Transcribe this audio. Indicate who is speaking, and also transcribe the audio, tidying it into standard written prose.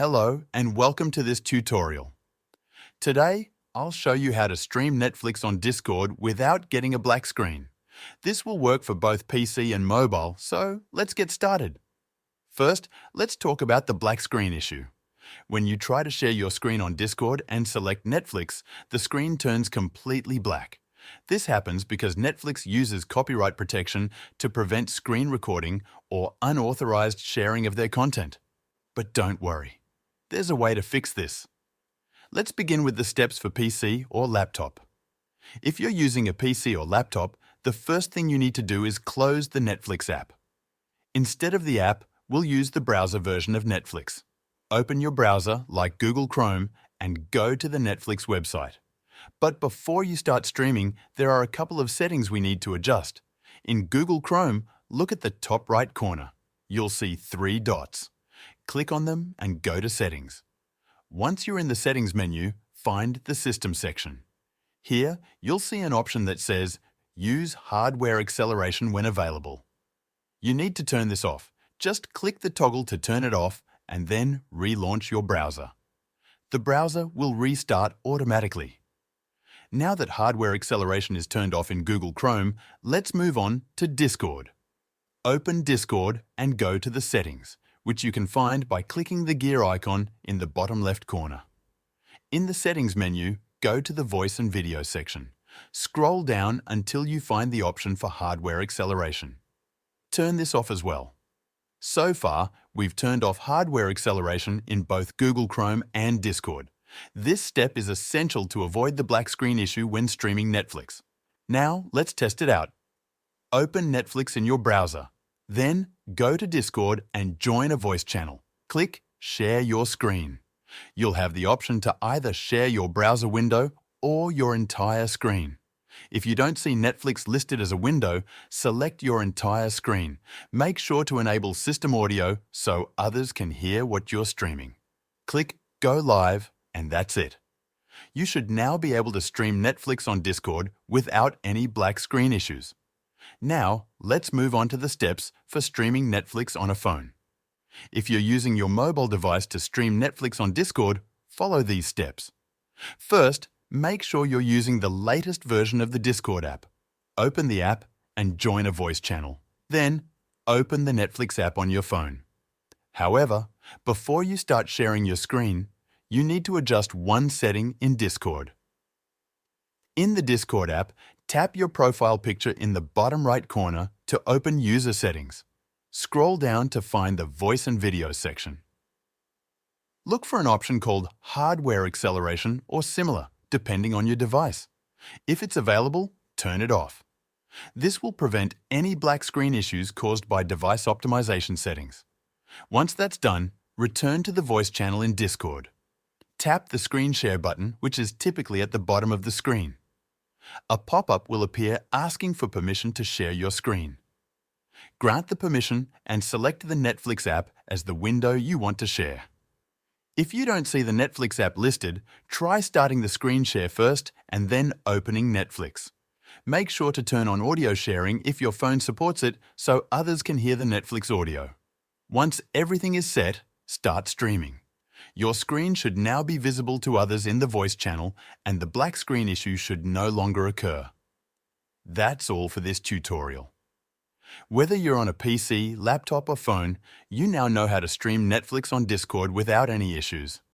Speaker 1: Hello and welcome to this tutorial. Today, I'll show you how to stream Netflix on Discord without getting a black screen. This will work for both PC and mobile, so let's get started. First, let's talk about the black screen issue. When you try to share your screen on Discord and select Netflix, the screen turns completely black. This happens because Netflix uses copyright protection to prevent screen recording or unauthorized sharing of their content. But don't worry. There's a way to fix this. Let's begin with the steps for PC or laptop. If you're using a PC or laptop, the first thing you need to do is close the Netflix app. Instead of the app, we'll use the browser version of Netflix. Open your browser, like Google Chrome, and go to the Netflix website. But before you start streaming, there are a couple of settings we need to adjust. In Google Chrome, look at the top right corner. You'll see 3 dots. Click on them and go to Settings. Once you're in the Settings menu, find the System section. Here, you'll see an option that says Use Hardware Acceleration when available. You need to turn this off. Just click the toggle to turn it off and then relaunch your browser. The browser will restart automatically. Now that hardware acceleration is turned off in Google Chrome, let's move on to Discord. Open Discord and go to the Settings, which you can find by clicking the gear icon in the bottom left corner. In the Settings menu, go to the Voice and Video section. Scroll down until you find the option for hardware acceleration. Turn this off as well. So far, we've turned off hardware acceleration in both Google Chrome and Discord. This step is essential to avoid the black screen issue when streaming Netflix. Now, let's test it out. Open Netflix in your browser. Then, go to Discord and join a voice channel. Click Share Your Screen. You'll have the option to either share your browser window or your entire screen. If you don't see Netflix listed as a window, select your entire screen. Make sure to enable system audio so others can hear what you're streaming. Click Go Live, and that's it. You should now be able to stream Netflix on Discord without any black screen issues. Now, let's move on to the steps for streaming Netflix on a phone. If you're using your mobile device to stream Netflix on Discord, follow these steps. First, make sure you're using the latest version of the Discord app. Open the app and join a voice channel. Then, open the Netflix app on your phone. However, before you start sharing your screen, you need to adjust one setting in Discord. In the Discord app, tap your profile picture in the bottom right corner to open User Settings. Scroll down to find the Voice and Video section. Look for an option called Hardware Acceleration or similar, depending on your device. If it's available, turn it off. This will prevent any black screen issues caused by device optimization settings. Once that's done, return to the voice channel in Discord. Tap the Screen Share button, which is typically at the bottom of the screen. A pop-up will appear asking for permission to share your screen. Grant the permission and select the Netflix app as the window you want to share. If you don't see the Netflix app listed, try starting the screen share first and then opening Netflix. Make sure to turn on audio sharing if your phone supports it so others can hear the Netflix audio. Once everything is set, start streaming. Your screen should now be visible to others in the voice channel and the black screen issue should no longer occur. That's all for this tutorial. Whether you're on a PC, laptop or phone, you now know how to stream Netflix on Discord without any issues.